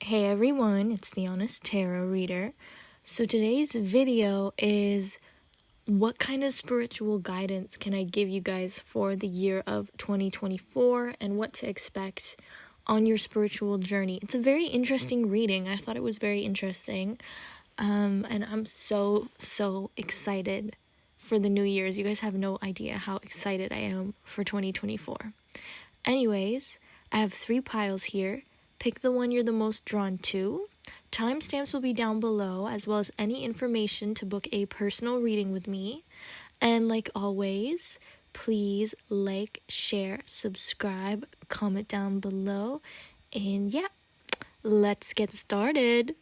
Hey everyone, it's the Honest Tarot Reader. So today's video is what kind of spiritual guidance can I give you guys for the year of 2024 and what to expect on your spiritual journey. It's a very interesting reading. I thought it was very interesting. And I'm so excited for the New Year's. You guys have no idea how excited I am for 2024. Anyways, I have 3 piles here. Pick the one you're the most drawn to. Timestamps will be down below, as well as any information to book a personal reading with me. And like always, please like, share, subscribe, comment down below. And yeah, let's get started.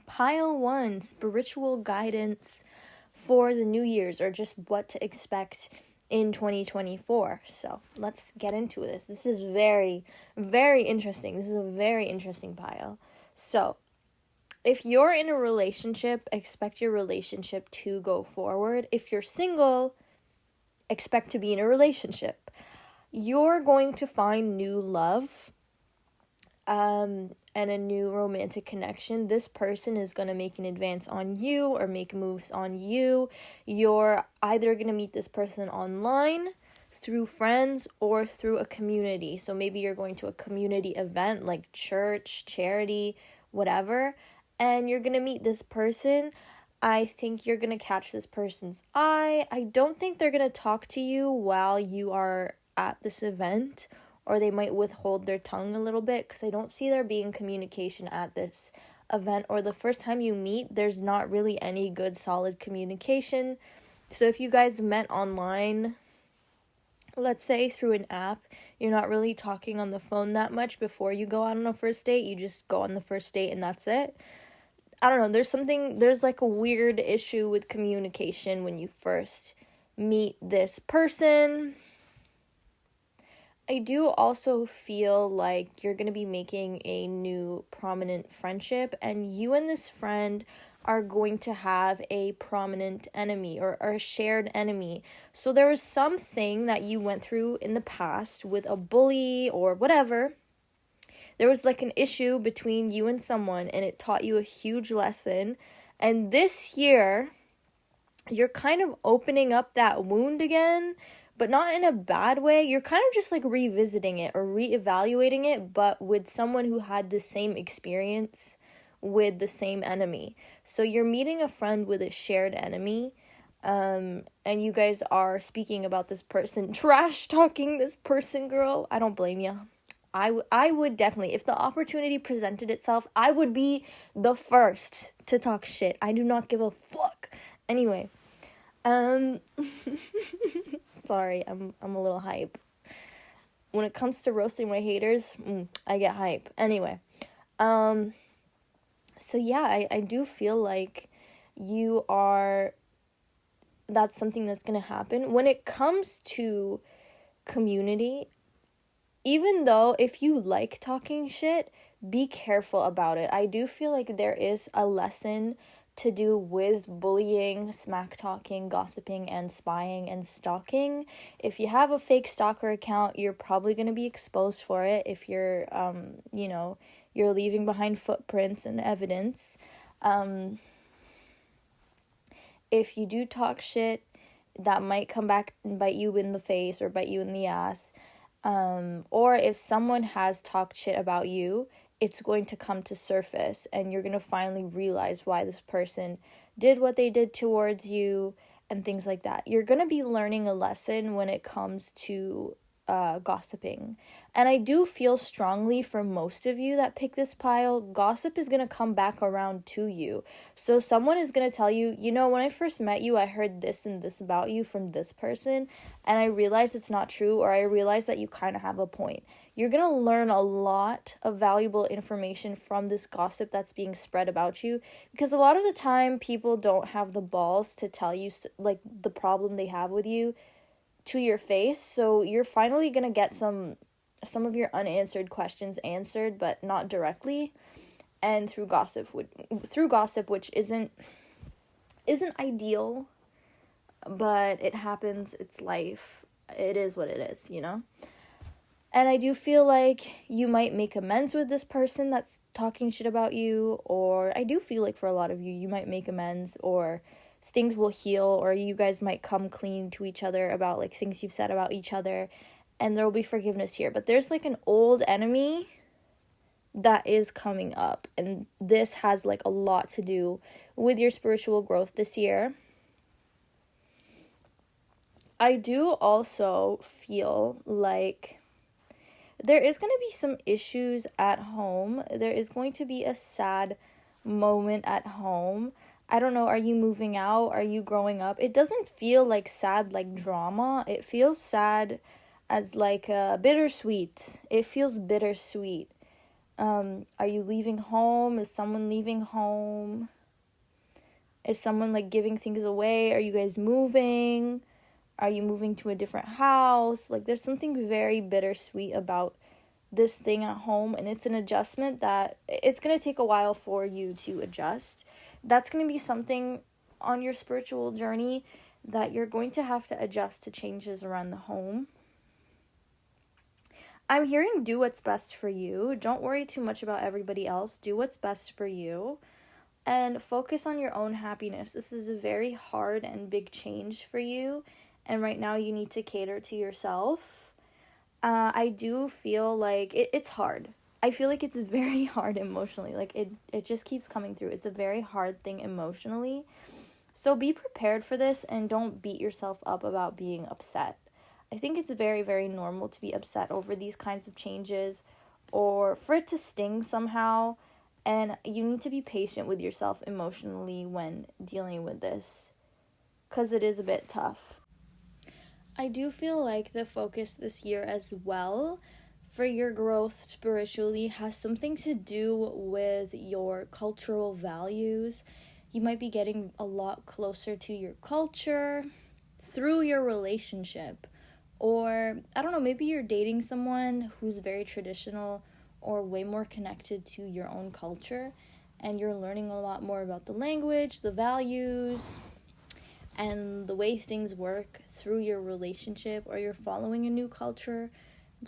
Pile 1, spiritual guidance for the New Year's, or just what to expect in 2024. So let's get into this. This is very interesting. This is a very interesting pile. So if you're in a relationship, expect your relationship to go forward. If you're single, expect to be in a relationship. You're going to find new love and a new romantic connection. This person is going to make an advance on you or make moves on you. You're either going to meet this person online, through friends, or through a community. So maybe you're going to a community event like church, charity, whatever, and you're going to meet this person. I think you're going to catch this person's eye. I don't think they're going to talk to you while you are at this event, or they might withhold their tongue a little bit, because I don't see there being communication at this event, or the first time you meet, there's not really any good solid communication. So if you guys met online, let's say through an app, you're not really talking on the phone that much before you go out on a first date. You just go on the first date and that's it. I don't know, there's like a weird issue with communication when you first meet this person. I do also feel like you're going to be making a new prominent friendship, and you and this friend are going to have a prominent enemy or a shared enemy. So there was something that you went through in the past with a bully or whatever. There was like an issue between you and someone, and it taught you a huge lesson. And this year, you're kind of opening up that wound again, but not in a bad way. You're kind of just like revisiting it or reevaluating it, but with someone who had the same experience with the same enemy. So you're meeting a friend with a shared enemy, and you guys are speaking about this person, trash talking this person, girl. I don't blame you. I would definitely, if the opportunity presented itself, I would be the first to talk shit. I do not give a fuck. Anyway, sorry, I'm a little hype. When it comes to roasting my haters, I get hype. Anyway, so yeah, I do feel like that's something that's gonna happen. When it comes to community, even though if you like talking shit, be careful about it. I do feel like there is a lesson to do with bullying, smack talking, gossiping, and spying and stalking. If you have a fake stalker account, you're probably going to be exposed for it if you're, you're leaving behind footprints and evidence. If you do talk shit, that might come back and bite you in the face or bite you in the ass. Or if someone has talked shit about you, it's going to come to surface, and you're going to finally realize why this person did what they did towards you and things like that. You're going to be learning a lesson when it comes to gossiping. And I do feel strongly for most of you that pick this pile, gossip is going to come back around to you. So someone is going to tell you, when I first met you, I heard this and this about you from this person, and I realized it's not true, or I realized that you kind of have a point. You're going to learn a lot of valuable information from this gossip that's being spread about you, because a lot of the time people don't have the balls to tell you like the problem they have with you to your face. So you're finally going to get some of your unanswered questions answered, but not directly, and through gossip, which isn't ideal, but it happens. It's life. It is what it is, And I do feel like you might make amends with this person that's talking shit about you, or I do feel like for a lot of you, you might make amends, or things will heal, or you guys might come clean to each other about like things you've said about each other, and there will be forgiveness here. But there's like an old enemy that is coming up, and this has like a lot to do with your spiritual growth this year. I do also feel like there is going to be some issues at home. There is going to be a sad moment at home. I don't know, are you moving out? Are you growing up? It doesn't feel like sad like drama. It feels sad as like bittersweet. It feels bittersweet. Are you leaving home? Is someone leaving home? Is someone like giving things away? Are you guys moving? Are you moving to a different house? Like there's something very bittersweet about this thing at home, and it's an adjustment that it's going to take a while for you to adjust. That's going to be something on your spiritual journey that you're going to have to adjust to changes around the home. I'm hearing do what's best for you. Don't worry too much about everybody else. Do what's best for you and focus on your own happiness. This is a very hard and big change for you, and right now you need to cater to yourself. I do feel like it's hard. I feel like it's very hard emotionally. Like it just keeps coming through. It's a very hard thing emotionally. So be prepared for this and don't beat yourself up about being upset. I think it's very, very normal to be upset over these kinds of changes or for it to sting somehow. And you need to be patient with yourself emotionally when dealing with this, because it is a bit tough. I do feel like the focus this year as well for your growth spiritually has something to do with your cultural values. You might be getting a lot closer to your culture through your relationship. Or, I don't know, maybe you're dating someone who's very traditional or way more connected to your own culture, and you're learning a lot more about the language, the values, and the way things work through your relationship, or you're following a new culture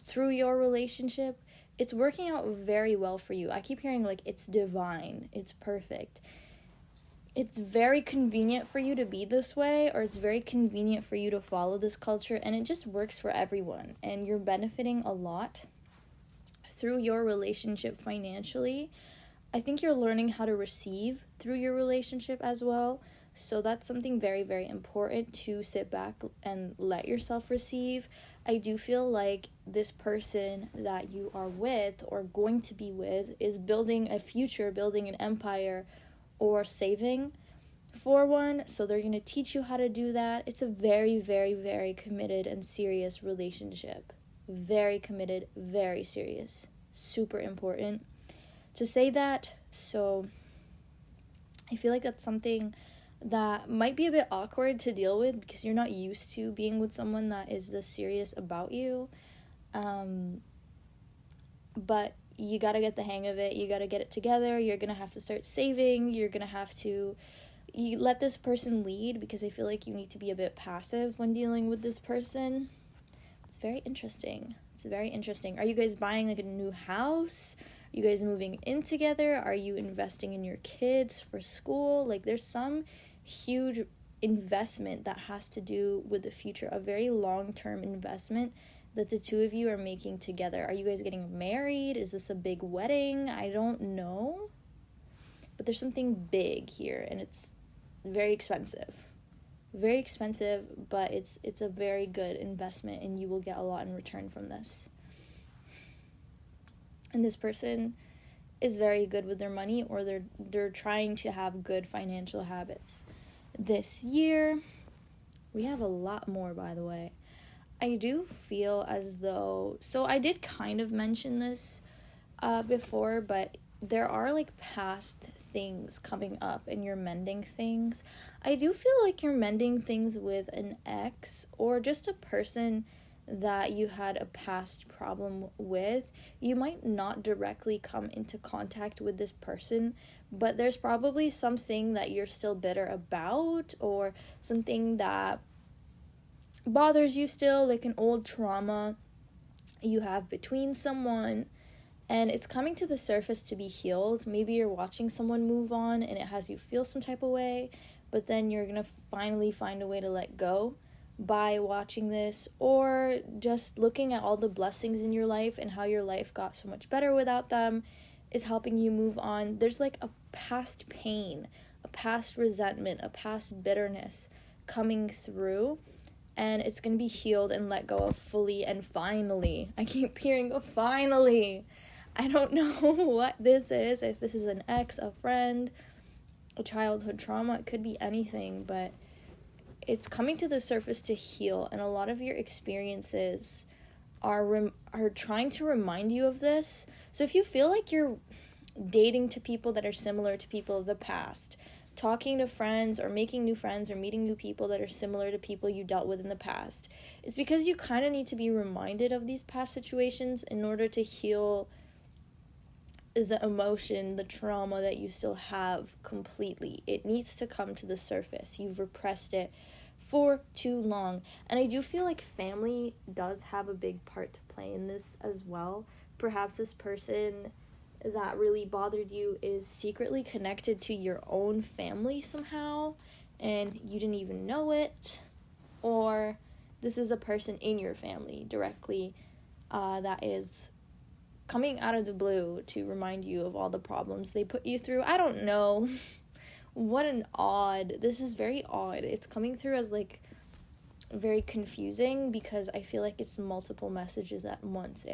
through your relationship. It's working out very well for you. I keep hearing like it's divine, it's perfect. It's very convenient for you to be this way, or it's very convenient for you to follow this culture, and it just works for everyone, and you're benefiting a lot through your relationship financially. I think you're learning how to receive through your relationship as well. So that's something very, very important to sit back and let yourself receive. I do feel like this person that you are with or going to be with is building a future, building an empire, or saving for one. So they're going to teach you how to do that. It's a very, very, very committed and serious relationship. Very committed, very serious. Super important to say that. So I feel like that's something that might be a bit awkward to deal with because you're not used to being with someone that is this serious about you. But you gotta get the hang of it. You gotta get it together. You're gonna have to start saving. You're gonna have to let this person lead, because I feel like you need to be a bit passive when dealing with this person. It's very interesting. It's very interesting. Are you guys buying like a new house? Are you guys moving in together? Are you investing in your kids for school? Like there's some huge investment that has to do with the future, a very long-term investment that the two of you are making together. Are you guys getting married? Is this a big wedding? I don't know. But there's something big here, and it's very expensive. Very expensive, but it's a very good investment, and you will get a lot in return from this. And this person is very good with their money, or they're trying to have good financial habits. This year, we have a lot more, by the way. I do feel as though, so I did kind of mention this before, but there are like past things coming up and you're mending things. I do feel like you're mending things with an ex or just a person that you had a past problem with. You might not directly come into contact with this person, but there's probably something that you're still bitter about, or something that bothers you still, like an old trauma. you have between someone, and it's coming to the surface to be healed. Maybe you're watching someone move on and it has you feel some type of way, but then you're going to finally find a way to let go by watching this, or just looking at all the blessings in your life and how your life got so much better without them is helping you move on. There's like a past pain, a past resentment, a past bitterness coming through, and it's going to be healed and let go of fully and finally. I keep hearing finally. I don't know what this is, if this is an ex, a friend, a childhood trauma. It could be anything, but it's coming to the surface to heal, and a lot of your experiences are trying to remind you of this. So if you feel like you're dating to people that are similar to people of the past, talking to friends or making new friends or meeting new people that are similar to people you dealt with in the past, it's because you kind of need to be reminded of these past situations in order to heal the emotion, the trauma that you still have completely. It needs to come to the surface. You've repressed it for too long. And I do feel like family does have a big part to play in this as well. Perhaps this person that really bothered you is secretly connected to your own family somehow, and you didn't even know it. Or this is a person in your family directly that is coming out of the blue to remind you of all the problems they put you through. I don't know. This is very odd. It's coming through as like very confusing because I feel like it's multiple messages at once.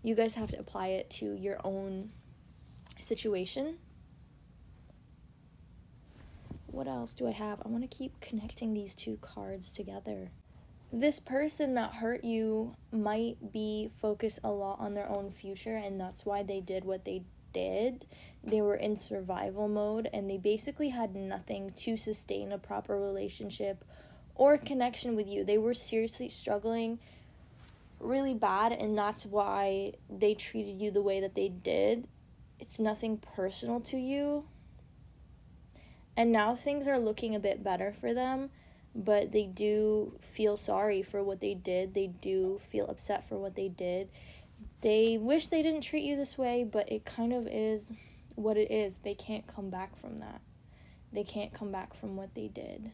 You guys have to apply it to your own situation. What else do I have? I want to keep connecting these two cards together. This person that hurt you might be focused a lot on their own future, and that's why they did what they did. They were in survival mode, and they basically had nothing to sustain a proper relationship or connection with you. They were seriously struggling really bad, and that's why they treated you the way that they did. It's nothing personal to you. And now things are looking a bit better for them, but they do feel sorry for what they did. They do feel upset for what they did. They wish they didn't treat you this way, but it kind of is what it is. They can't come back from that. They can't come back from what they did.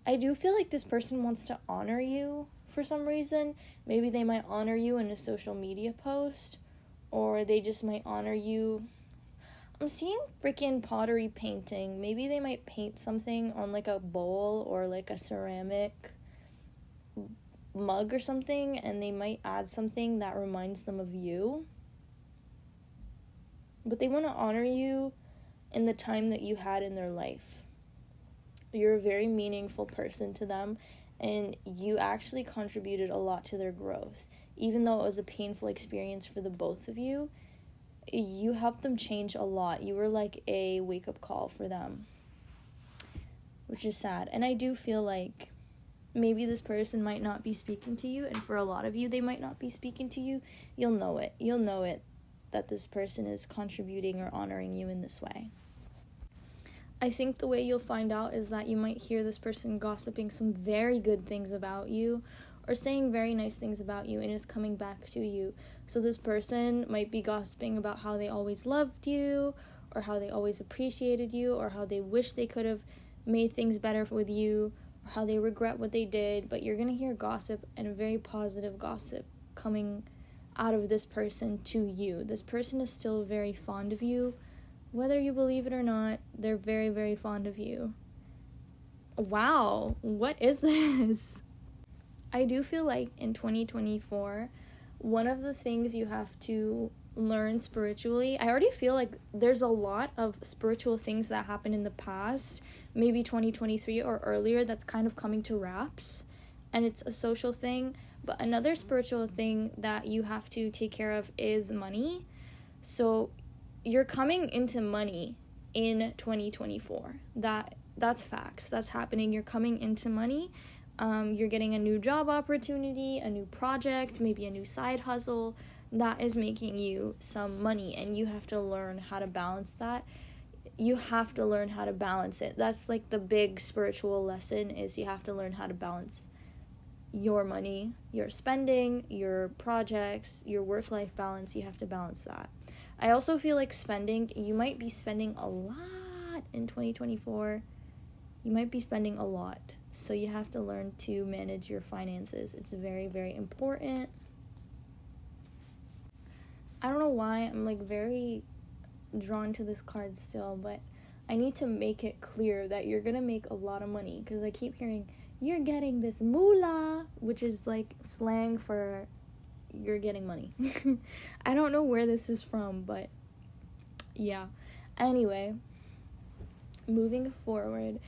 I do feel like this person wants to honor you for some reason. Maybe they might honor you in a social media post, or they just might honor you. I'm seeing freaking pottery painting. Maybe they might paint something on like a bowl or like a ceramic mug or something, and they might add something that reminds them of you. But they want to honor you in the time that you had in their life. You're a very meaningful person to them, and you actually contributed a lot to their growth. Even though it was a painful experience for the both of you, you helped them change a lot. You were like a wake-up call for them, which is sad. And I do feel like maybe this person might not be speaking to you, and for a lot of you, they might not be speaking to you. You'll know it. You'll know it that this person is contributing or honoring you in this way. I think the way you'll find out is that you might hear this person gossiping some very good things about you, or saying very nice things about you, and it's coming back to you. So this person might be gossiping about how they always loved you, or how they always appreciated you, or how they wish they could have made things better with you, or how they regret what they did. But you're going to hear gossip, and a very positive gossip coming out of this person to you. This person is still very fond of you. Whether you believe it or not, they're very, very fond of you. Wow, what is this? I do feel like in 2024, one of the things you have to learn spiritually, I already feel like there's a lot of spiritual things that happened in the past, maybe 2023 or earlier, that's kind of coming to wraps, and it's a social thing. But another spiritual thing that you have to take care of is money. So you're coming into money in 2024. That's facts. That's happening. You're coming into money. You're getting a new job opportunity, a new project, maybe a new side hustle that is making you some money, and you have to learn how to balance that. You have to learn how to balance it. That's like the big spiritual lesson, is you have to learn how to balance your money, your spending, your projects, your work-life balance. You have to balance that. I also feel like you might be spending a lot in 2024. You might be spending a lot. So you have to learn to manage your finances. It's very, very important. I don't know why I'm very drawn to this card still, but I need to make it clear that you're gonna make a lot of money, because I keep hearing you're getting this moolah, which is slang for you're getting money. I don't know where this is from, but yeah. Anyway, moving forward,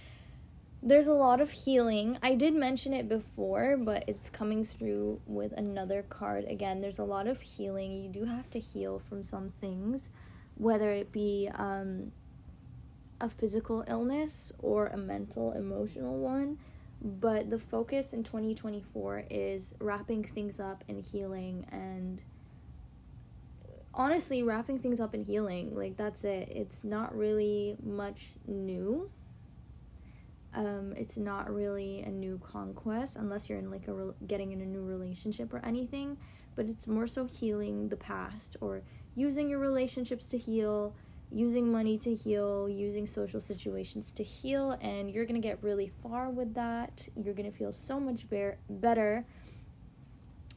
there's a lot of healing. I did mention it before, but it's coming through with another card again. There's a lot of healing. You do have to heal from some things, whether it be a physical illness or a mental, emotional one. But the focus in 2024 is wrapping things up and healing, and honestly, wrapping things up and healing, that's it. It's not really much new. It's not really a new conquest, unless you're in getting in a new relationship or anything, but it's more so healing the past, or using your relationships to heal, using money to heal, using social situations to heal, and you're going to get really far with that. You're going to feel so much better,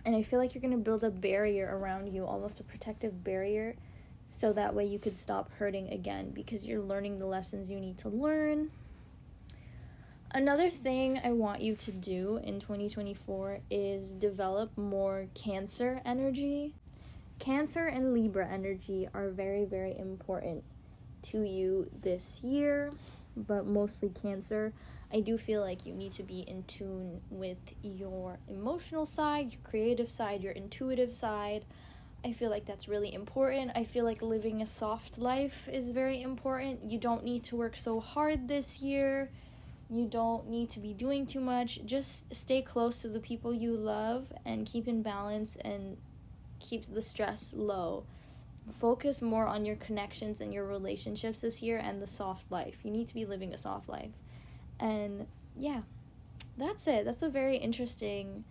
and I feel like you're going to build a barrier around you, almost a protective barrier, so that way you could stop hurting again, because you're learning the lessons you need to learn. Another thing I want you to do in 2024 is develop more Cancer energy. Cancer and Libra energy are very, very important to you this year, but mostly Cancer. I do feel like you need to be in tune with your emotional side, your creative side, your intuitive side. I feel like that's really important. I feel like living a soft life is very important. You don't need to work so hard this year. You don't need to be doing too much. Just stay close to the people you love and keep in balance and keep the stress low. Focus more on your connections and your relationships this year and the soft life. You need to be living a soft life. And yeah, that's it. That's a very interesting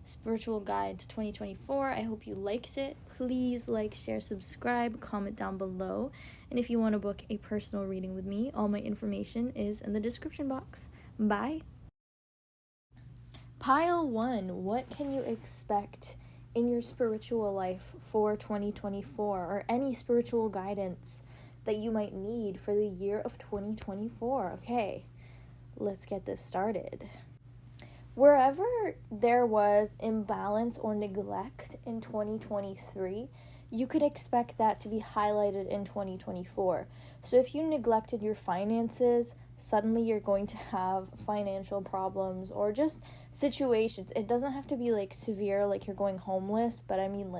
spiritual guide to 2024. I hope you liked it. Please like, share, subscribe, comment down below. And if you want to book a personal reading with me, all my information is in the description box. Bye. Pile 1, what can you expect in your spiritual life for 2024, or any spiritual guidance that you might need for the year of 2024? Okay, let's get this started. Wherever there was imbalance or neglect in 2023, you could expect that to be highlighted in 2024. So if you neglected your finances, suddenly you're going to have financial problems or just situations. It doesn't have to be severe, you're going homeless, but I mean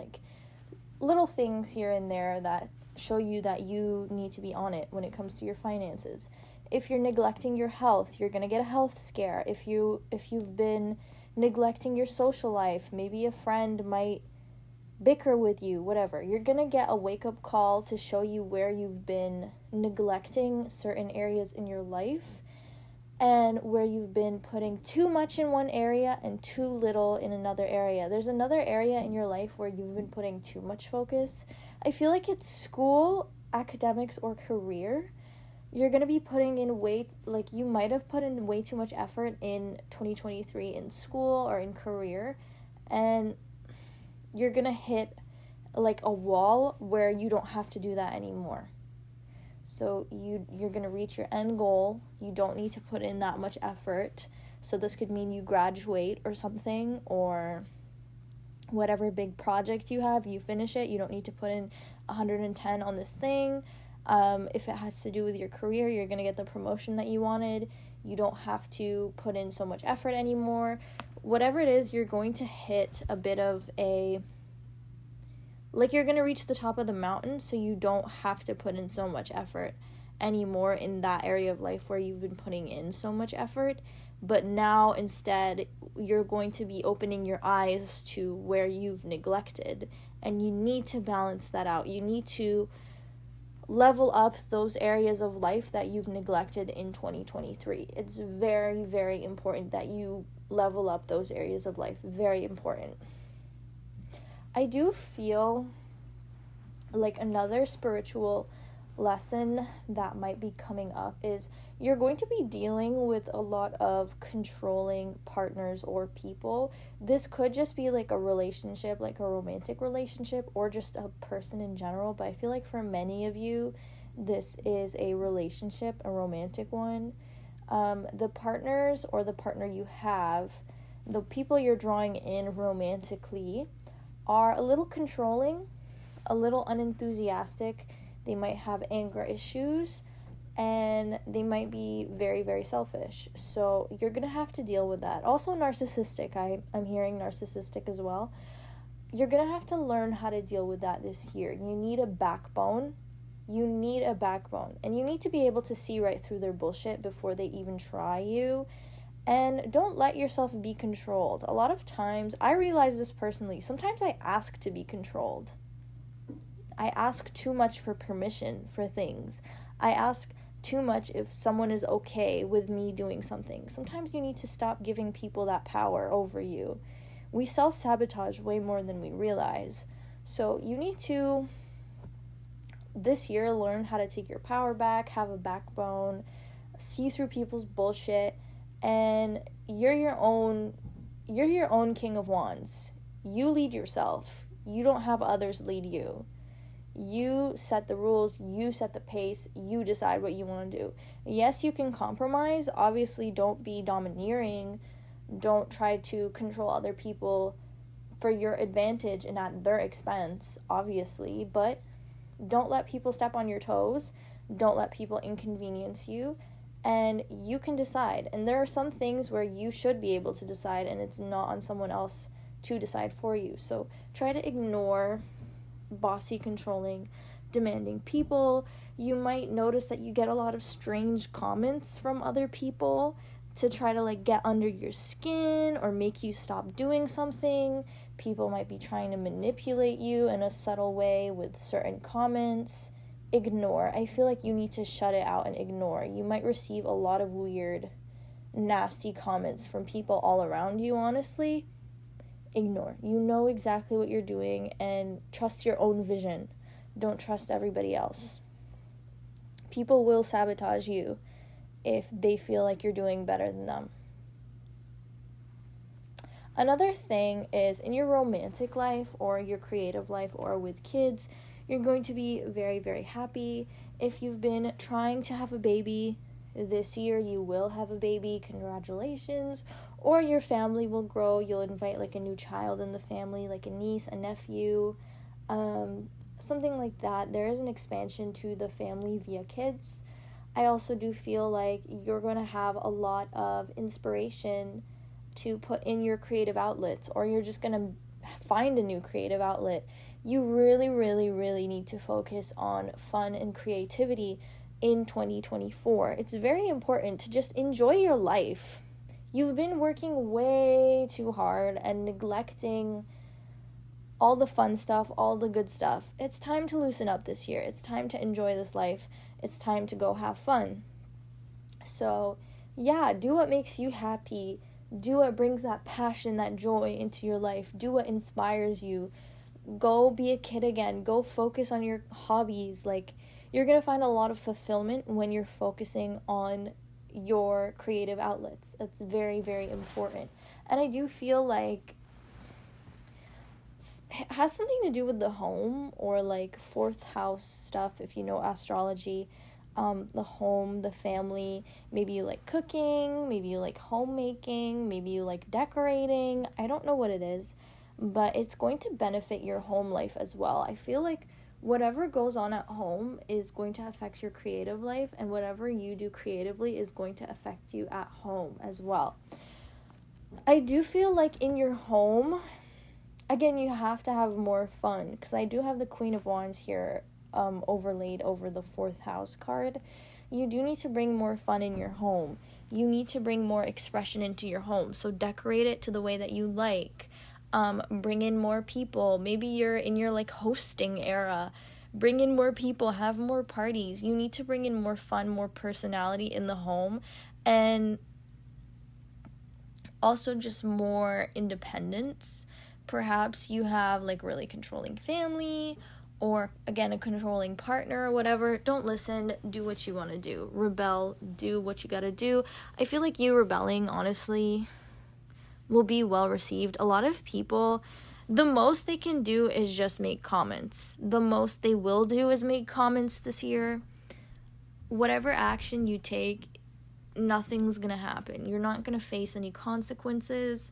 little things here and there that show you that you need to be on it when it comes to your finances. If you're neglecting your health, you're going to get a health scare. If you've been neglecting your social life, maybe a friend might bicker with you, whatever. You're going to get a wake-up call to show you where you've been neglecting certain areas in your life, and where you've been putting too much in one area and too little in another area. There's another area in your life where you've been putting too much focus. I feel like it's school, academics, or career. You're going to be putting in you might have put in way too much effort in 2023 in school or in career, and you're going to hit a wall where you don't have to do that anymore. So you're going to reach your end goal. You don't need to put in that much effort. So this could mean you graduate or something, or whatever big project you have, you finish it. You don't need to put in 110 on this thing. If it has to do with your career, you're going to get the promotion that you wanted. You don't have to put in so much effort anymore. Whatever it is, you're going to hit a bit of you're going to reach the top of the mountain, so you don't have to put in so much effort anymore in that area of life where you've been putting in so much effort. But now, instead, you're going to be opening your eyes to where you've neglected, and you need to balance that out. You need to level up those areas of life that you've neglected in 2023. It's very, very important that you level up those areas of life. Very important. I do feel like another spiritual lesson that might be coming up is you're going to be dealing with a lot of controlling partners or people. This could just be like a relationship, like a romantic relationship, or just a person in general, but I feel like for many of you this is a relationship, a romantic one. The partners or the partner you have, the people you're drawing in romantically, are a little controlling, a little unenthusiastic. They might have anger issues, and they might be very, very selfish. So you're going to have to deal with that. Also narcissistic. I'm hearing narcissistic as well. You're going to have to learn how to deal with that this year. You need a backbone. You need a backbone. And you need to be able to see right through their bullshit before they even try you. And don't let yourself be controlled. A lot of times, I realize this personally, sometimes I ask to be controlled. I ask too much for permission for things. I ask too much if someone is okay with me doing something. Sometimes you need to stop giving people that power over you. We self-sabotage way more than we realize. So you need to, this year, learn how to take your power back, have a backbone, see through people's bullshit, and you're your own king of wands. You lead yourself. You don't have others lead you. You set the rules, you set the pace, you decide what you want to do. Yes, you can compromise. Obviously, don't be domineering. Don't try to control other people for your advantage and at their expense, obviously. But don't let people step on your toes. Don't let people inconvenience you. And you can decide. And there are some things where you should be able to decide, and it's not on someone else to decide for you. So try to ignore bossy, controlling, demanding people. You might notice that you get a lot of strange comments from other people to try to like get under your skin or make you stop doing something. People might be trying to manipulate you in a subtle way with certain comments. Ignore. I feel like you need to shut it out and ignore. You might receive a lot of weird, nasty comments from people all around you, honestly. Ignore. You know exactly what you're doing, and trust your own vision. Don't trust everybody else. People will sabotage you if they feel like you're doing better than them. Another thing is in your romantic life or your creative life or with kids, you're going to be very, very happy. If you've been trying to have a baby this year, you will have a baby. Congratulations. Or your family will grow. You'll invite like a new child in the family, like a niece, a nephew, something like that. There is an expansion to the family via kids. I also do feel like you're going to have a lot of inspiration to put in your creative outlets, or you're just going to find a new creative outlet. You really, really, really need to focus on fun and creativity in 2024. It's very important to just enjoy your life. You've been working way too hard and neglecting all the fun stuff, all the good stuff. It's time to loosen up this year. It's time to enjoy this life. It's time to go have fun. So, yeah, do what makes you happy. Do what brings that passion, that joy into your life. Do what inspires you. Go be a kid again. Go focus on your hobbies. Like, you're going to find a lot of fulfillment when you're focusing on your creative outlets. It's very, very important. And I do feel like it has something to do with the home or like fourth house stuff, if you know astrology. The home, the family, maybe you like cooking, maybe you like homemaking, maybe you like decorating. I don't know what it is, but it's going to benefit your home life as well. I feel like whatever goes on at home is going to affect your creative life, and whatever you do creatively is going to affect you at home as well. I do feel like in your home, again, you have to have more fun, because I do have the Queen of Wands here overlaid over the fourth house card. You do need to bring more fun in your home. You need to bring more expression into your home. So decorate it to the way that you like. Bring in more people. Maybe you're in your like hosting era. bring in more people, have more parties. You need to bring in more fun, more personality in the home, and also just more independence. Perhaps you have like really controlling family, or again a controlling partner or whatever. Don't listen, do what you want to do. Rebel, do what you got to do. I feel like you rebelling honestly will be well received. A lot of people, the most they can do is just make comments. The most they will do is make comments this year. Whatever action you take, nothing's gonna happen. You're not gonna face any consequences,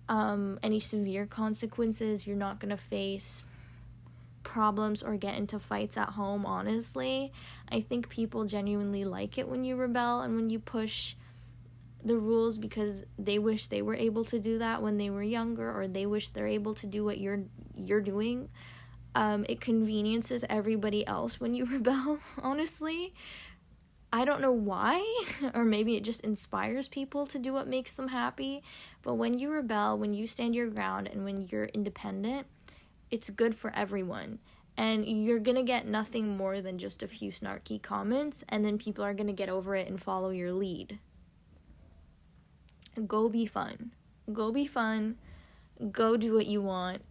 any severe consequences. You're not gonna face problems or get into fights at home, honestly. I think people genuinely like it when you rebel and when you push the rules, because they wish they were able to do that when they were younger, or they wish they're able to do what you're doing. It conveniences everybody else when you rebel, honestly. I don't know why, or maybe it just inspires people to do what makes them happy. But when you rebel, when you stand your ground, and when you're independent, it's good for everyone. And you're going to get nothing more than just a few snarky comments, and then people are going to get over it and follow your lead. Go be fun. Go be fun. Go do what you want.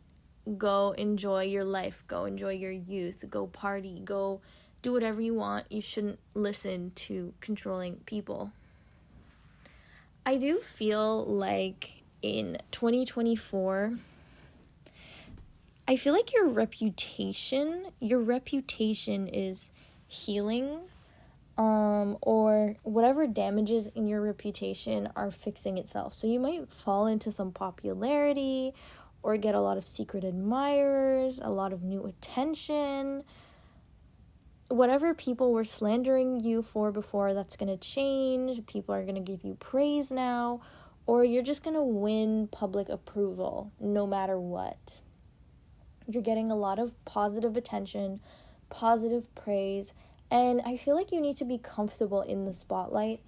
Go enjoy your life. Go enjoy your youth. Go party. Go do whatever you want. You shouldn't listen to controlling people. I do feel like in 2024, I feel like your reputation is healing, or whatever damages in your reputation are fixing itself. So you might fall into some popularity, or get a lot of secret admirers, a lot of new attention. Whatever people were slandering you for before, that's going to change. People are going to give you praise now, or you're just going to win public approval no matter what. You're getting a lot of positive attention, positive praise, and I feel like you need to be comfortable in the spotlight.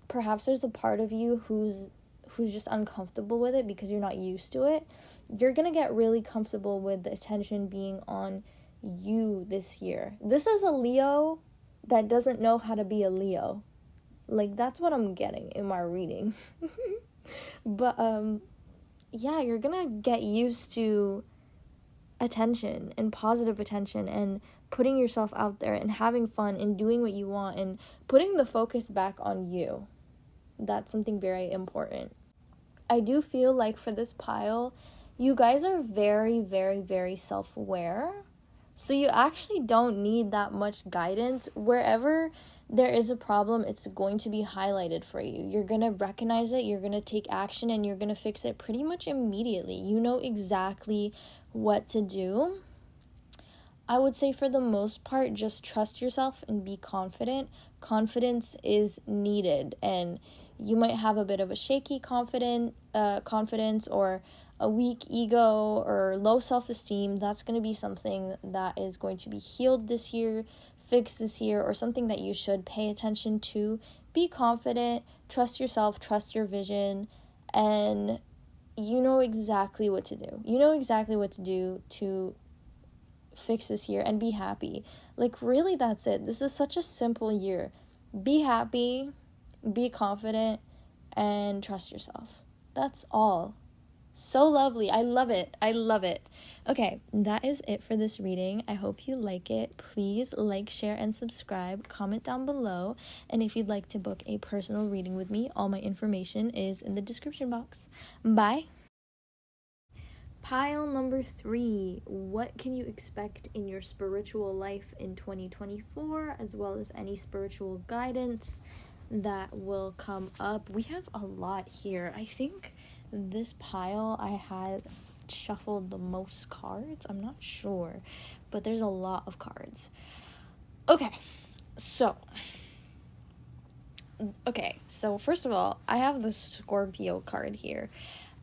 Perhaps there's a part of you who's just uncomfortable with it because you're not used to it. You're going to get really comfortable with the attention being on you this year. This is a Leo that doesn't know how to be a Leo. Like, that's what I'm getting in my reading. But, yeah, you're going to get used to attention and positive attention and putting yourself out there and having fun and doing what you want and putting the focus back on you. That's something very important. I do feel like for this pile, you guys are very, very, very self-aware. So you actually don't need that much guidance. Wherever there is a problem, it's going to be highlighted for you. You're going to recognize it, you're going to take action, and you're going to fix it pretty much immediately. You know exactly what to do. I would say for the most part, just trust yourself and be confident. Confidence is needed, and you might have a bit of a shaky confidence or a weak ego or low self-esteem. That's going to be something that is going to be healed this year, fixed this year, or something that you should pay attention to. Be confident, trust yourself, trust your vision, and you know exactly what to do. You know exactly what to do to fix this year and be happy. Like, really, that's it. This is such a simple year. Be happy, be confident, and trust yourself. That's all. So lovely. I love it. I love it. Okay, that is it for this reading. I hope you like it. Please like, share, and subscribe. Comment down below. And if you'd like to book a personal reading with me, all my information is in the description box. Bye. Pile number 3. What can you expect in your spiritual life in 2024, as well as any spiritual guidance that will come up? We have a lot here. I think this pile I had shuffled the most cards. I'm not sure, but there's a lot of cards. Okay, so first of all, I have the Scorpio card here.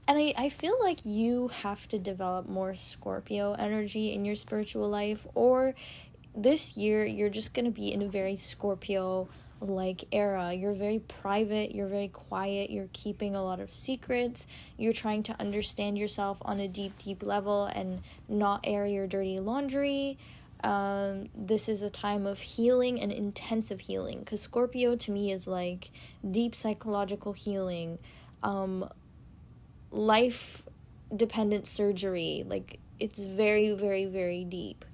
And I feel like you have to develop more Scorpio energy in your spiritual life, or this year you're just going to be in a very Scorpio-like era. You're very private, you're very quiet, you're keeping a lot of secrets, you're trying to understand yourself on a deep, deep level and not air your dirty laundry. This is a time of healing and intensive healing, because Scorpio to me is like deep psychological healing, life dependent surgery. Like, it's very, very, very deep.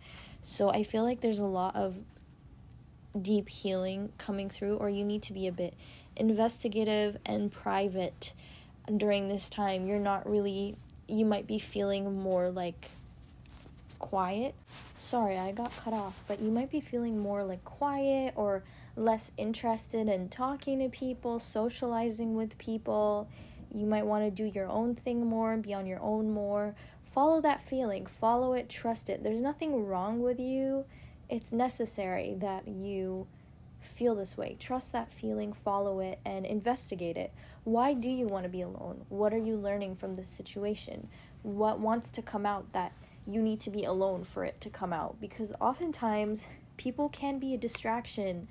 So I feel like there's a lot of deep healing coming through, or you need to be a bit investigative and private during this time. You might be feeling more like quiet. Sorry, I got cut off, but you might be feeling more like quiet or less interested in talking to people, socializing with people. You might want to do your own thing more, be on your own more. Follow that feeling, follow it, trust it. There's nothing wrong with you. It's necessary that you feel this way. Trust that feeling, follow it, and investigate it. Why do you want to be alone? What are you learning from this situation? What wants to come out that you need to be alone for it to come out? Because oftentimes people can be a distraction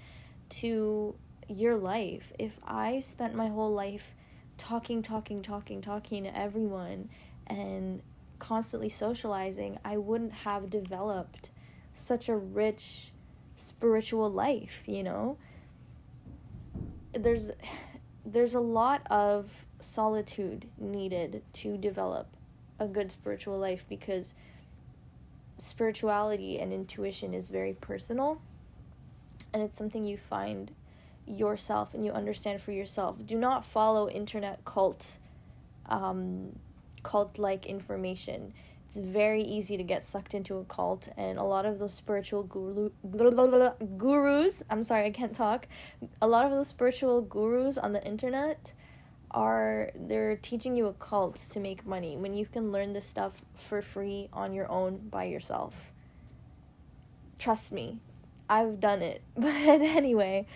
to your life. If I spent my whole life talking to everyone and constantly socializing, I wouldn't have developed such a rich spiritual life, you know? There's a lot of solitude needed to develop a good spiritual life, because spirituality and intuition is very personal, and it's something you find yourself and you understand for yourself. Do not follow internet cult-like information. It's very easy to get sucked into a cult, and a lot of those spiritual gurus, I'm sorry, I can't talk. A lot of those spiritual gurus on the internet they're teaching you a cult to make money, when you can learn this stuff for free on your own by yourself. Trust me, I've done it. But anyway,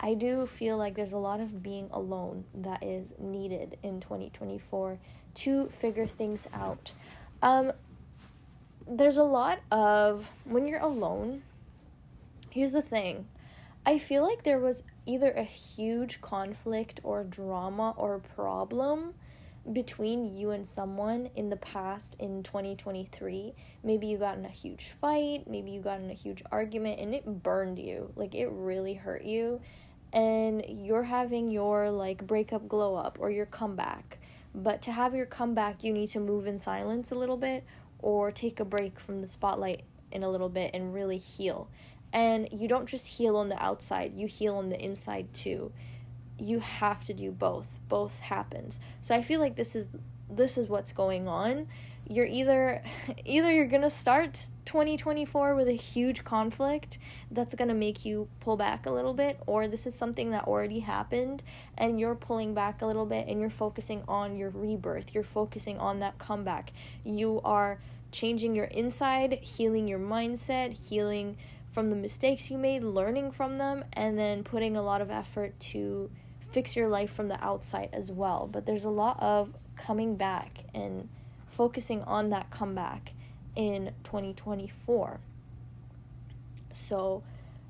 I do feel like there's a lot of being alone that is needed in 2024 to figure things out. There's a lot of, when you're alone, here's the thing. I feel like there was either a huge conflict or drama or problem between you and someone in the past in 2023. Maybe you got in a huge fight, maybe you got in a huge argument, and it burned you. Like, it really hurt you, and you're having your, like, breakup glow up or your comeback. But to have your comeback, you need to move in silence a little bit, or take a break from the spotlight in a little bit and really heal. And you don't just heal on the outside, you heal on the inside too. You have to do both. Both happens. So I feel like this is what's going on. You're either you're going to start 2024 with a huge conflict that's going to make you pull back a little bit, or this is something that already happened and you're pulling back a little bit and you're focusing on your rebirth. You're focusing on that comeback. You are changing your inside, healing your mindset, healing from the mistakes you made, learning from them, and then putting a lot of effort to fix your life from the outside as well. But there's a lot of coming back and focusing on that comeback in 2024. So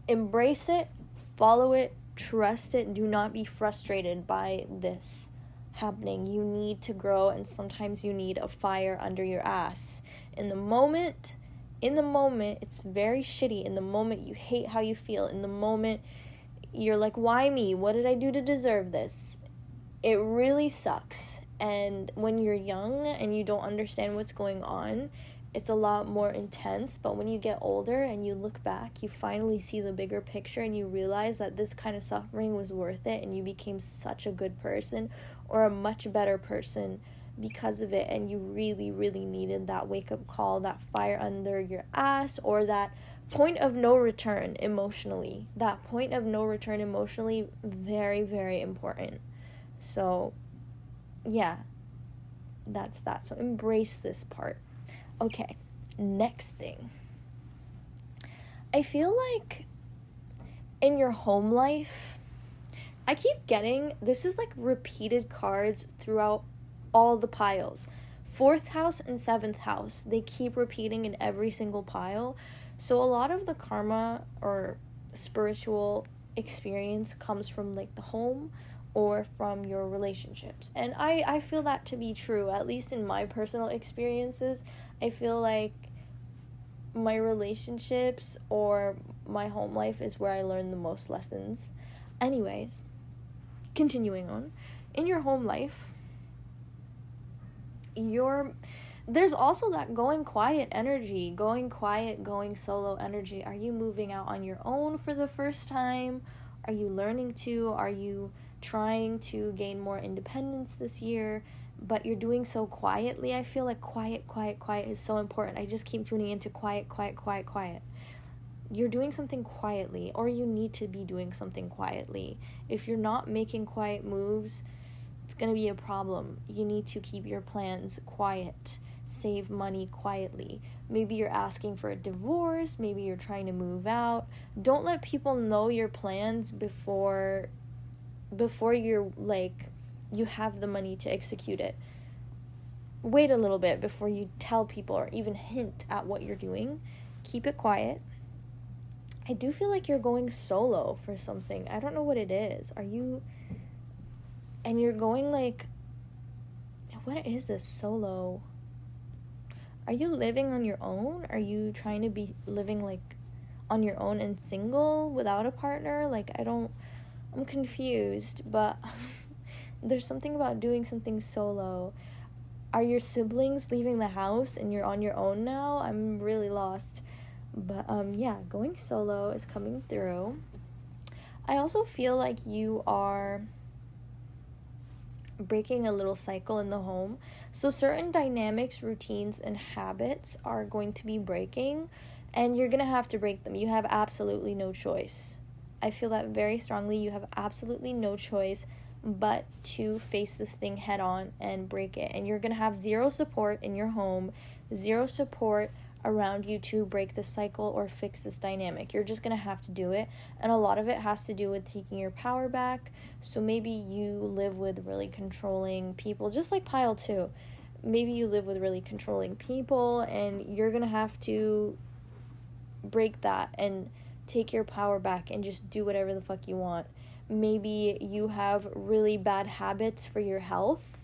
embrace it, follow it, trust it. Do not be frustrated by this happening. You need to grow, and sometimes you need a fire under your ass. In the moment, it's very shitty. In the moment, you hate how you feel. In the moment, you're like, why me? What did I do to deserve this? It really sucks. And when you're young and you don't understand what's going on, it's a lot more intense. But when you get older and you look back, you finally see the bigger picture and you realize that this kind of suffering was worth it, and you became such a good person or a much better person because of it. And you really, really needed that wake-up call, that fire under your ass, or that point of no return emotionally. That point of no return emotionally, very, very important. So yeah, that's that. So embrace this part. Okay, next thing. I feel like in your home life, I keep getting, this is like repeated cards throughout all the piles. 4th house and 7th house, they keep repeating in every single pile. So a lot of the karma or spiritual experience comes from like the home or from your relationships. And I feel that to be true, at least in my personal experiences. I feel like my relationships or my home life is where I learn the most lessons. Anyways, continuing on. In your home life, there's also that going quiet energy, going quiet, going solo energy. Are you moving out on your own for the first time? Are you learning to? Are you trying to gain more independence this year? But you're doing so quietly. I feel like quiet is so important. I just keep tuning into quiet. You're doing something quietly, or you need to be doing something quietly. If you're not making quiet moves, it's going to be a problem. You need to keep your plans quiet. Save money quietly. Maybe you're asking for a divorce. Maybe you're trying to move out. Don't let people know your plans before you're like, you have the money to execute it. Wait a little bit before you tell people or even hint at what you're doing. Keep it quiet. I do feel like you're going solo for something. I don't know what it is. And you're going like, what is this solo? Are you living on your own? Are you trying to be living like on your own and single without a partner? Like, I'm confused, but there's something about doing something solo. Are your siblings leaving the house and you're on your own now? I'm really lost. But yeah, going solo is coming through. I also feel like you are breaking a little cycle in the home. So certain dynamics, routines, and habits are going to be breaking, and you're going to have to break them. You have absolutely no choice. I feel that very strongly. You have absolutely no choice but to face this thing head on and break it. And you're going to have zero support in your home, zero support around you to break this cycle or fix this dynamic. You're just going to have to do it. And a lot of it has to do with taking your power back. So maybe you live with really controlling people, just like Pile 2. Maybe you live with really controlling people, and you're going to have to break that and take your power back and just do whatever the fuck you want. Maybe you have really bad habits for your health,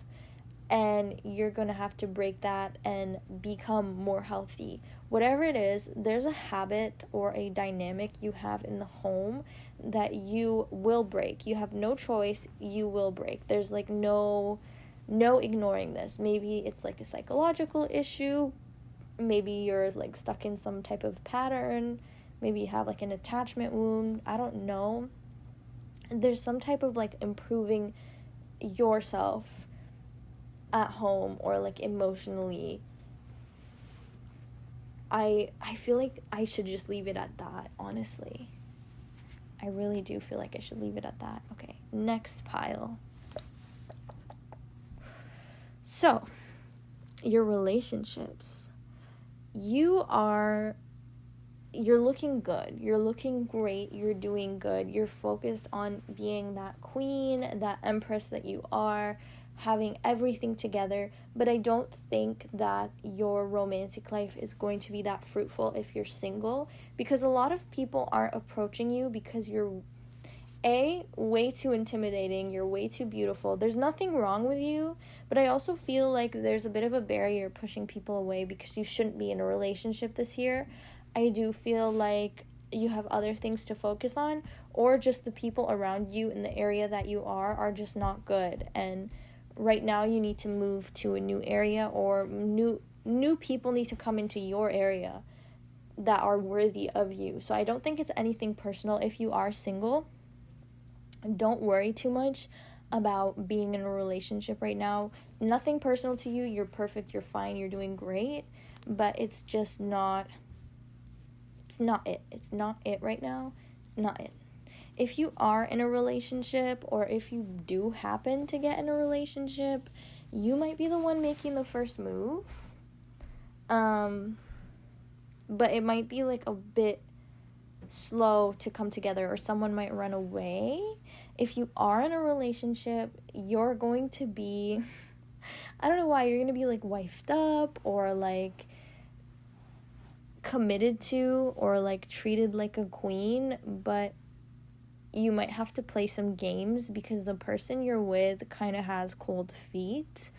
and you're going to have to break that and become more healthy. Whatever it is, there's a habit or a dynamic you have in the home that you will break. You have no choice, you will break. There's like no ignoring this. Maybe it's like a psychological issue. Maybe you're like stuck in some type of pattern. Maybe you have like an attachment wound. I don't know. There's some type of like improving yourself at home or like emotionally. I feel like I should just leave it at that, honestly. I really do feel like I should leave it at that. Okay, next pile. So, your relationships. You're looking good. You're looking great. You're doing good. You're focused on being that queen, that empress that you are, having everything together. But I don't think that your romantic life is going to be that fruitful if you're single, because a lot of people aren't approaching you because you're way too intimidating, you're way too beautiful. There's nothing wrong with you, but I also feel like there's a bit of a barrier pushing people away because you shouldn't be in a relationship this year. I do feel like you have other things to focus on, or just the people around you in the area that you are just not good, and right now you need to move to a new area, or new people need to come into your area that are worthy of you. So I don't think it's anything personal. If you are single, don't worry too much about being in a relationship right now. Nothing personal to you. You're perfect. You're fine. You're doing great. But it's just not... It's not it. It's not it right now. It's not it. If you are in a relationship, or if you do happen to get in a relationship, you might be the one making the first move. But it might be like a bit slow to come together, or someone might run away. If you are in a relationship, you're going to be, I don't know why, you're going to be like wifed up, or like committed to, or like treated like a queen, but you might have to play some games because the person you're with kind of has cold feet,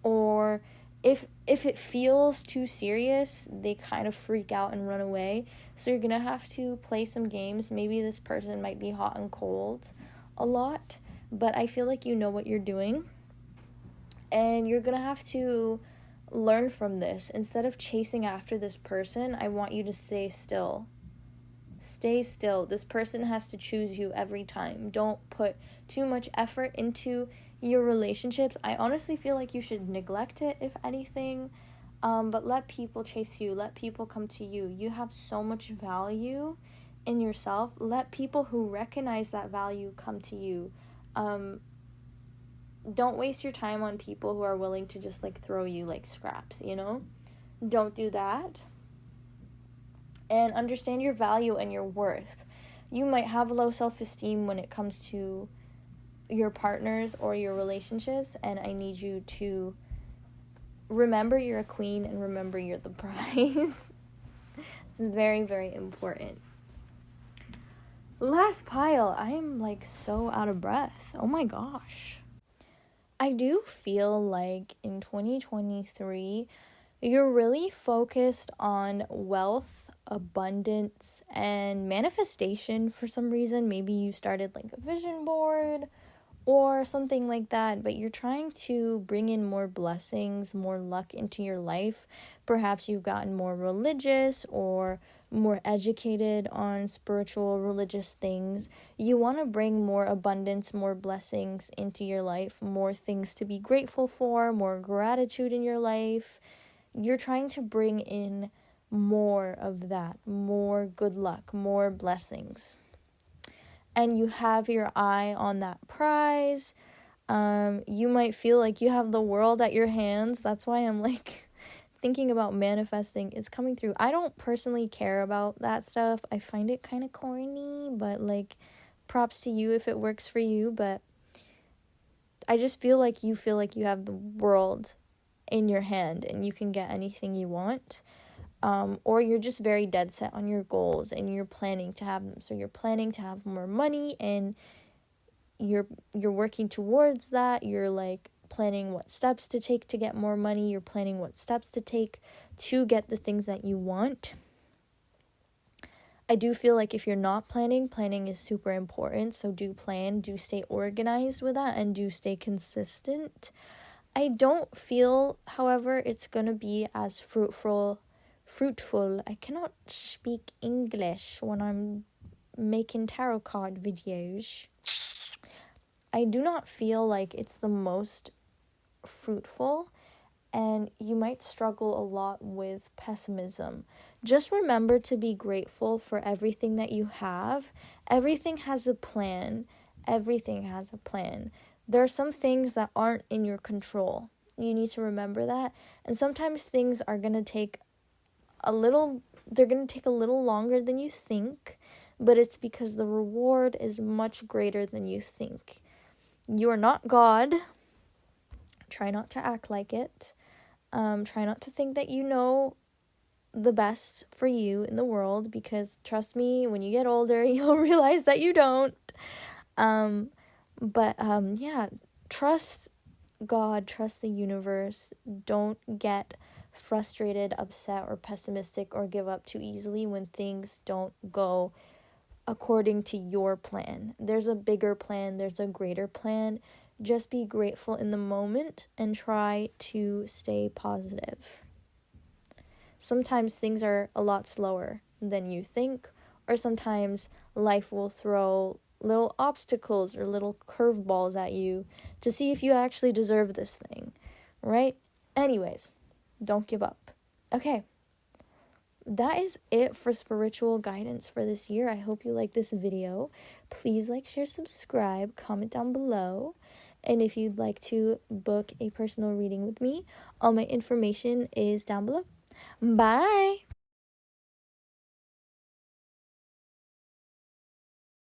or if it feels too serious, they kind of freak out and run away. So you're gonna have to play some games. Maybe this person might be hot and cold a lot, but I feel like you know what you're doing. And you're gonna have to learn from this. Instead of chasing after this person, I want you to stay still. Stay still. This person has to choose you every time. Don't put too much effort into your relationships. I honestly feel like you should neglect it, if anything. But let people chase you. Let people come to you. You have so much value in yourself. Let people who recognize that value come to you. Don't waste your time on people who are willing to just like throw you like scraps, you know? Don't do that. And understand your value and your worth. You might have low self-esteem when it comes to your partners or your relationships, and I need you to remember you're a queen and remember you're the prize. It's very, very important. Last pile. I am like so out of breath. Oh my gosh. I do feel like in 2023, you're really focused on wealth, abundance, and manifestation for some reason. Maybe you started like a vision board or something like that, but you're trying to bring in more blessings, more luck into your life. Perhaps you've gotten more religious or more educated on spiritual, religious things. You want to bring more abundance, more blessings into your life, more things to be grateful for, more gratitude in your life. You're trying to bring in more of that, more good luck, more blessings. And you have your eye on that prize. You might feel like you have the world at your hands. That's why I'm like thinking about manifesting is coming through. I don't personally care about that stuff. I find it kind of corny, but like props to you if it works for you. But I just feel like you have the world in your hand and you can get anything you want. Or you're just very dead set on your goals and you're planning to have them. So you're planning to have more money and you're working towards that. You're like planning what steps to take to get more money. You're planning what steps to take to get the things that you want. I do feel like if you're not planning is super important. So do plan, do stay organized with that, and do stay consistent. I don't feel, however, it's going to be as fruitful. I cannot speak English when I'm making tarot card videos. I do not feel like it's the most fruitful, and you might struggle a lot with pessimism. Just remember to be grateful for everything that you have. Everything has a plan. There are some things that aren't in your control. You need to remember that. And sometimes things are going to take a little longer than you think, but it's because the reward is much greater than you think. You are not God. Try not to act like it. Try not to think that you know the best for you in the world, because trust me, when you get older, you'll realize that you don't. Yeah, trust God, trust the universe. Don't get frustrated, upset, or pessimistic or give up too easily when things don't go according to your plan. There's a bigger plan, there's a greater plan. Just be grateful in the moment and try to stay positive. Sometimes things are a lot slower than you think, or sometimes life will throw little obstacles or little curveballs at you to see if you actually deserve this thing, right? Anyways, don't give up. Okay, that is it for spiritual guidance for this year. I hope you like this video. Please like, share, subscribe, comment down below. And if you'd like to book a personal reading with me, all my information is down below. Bye!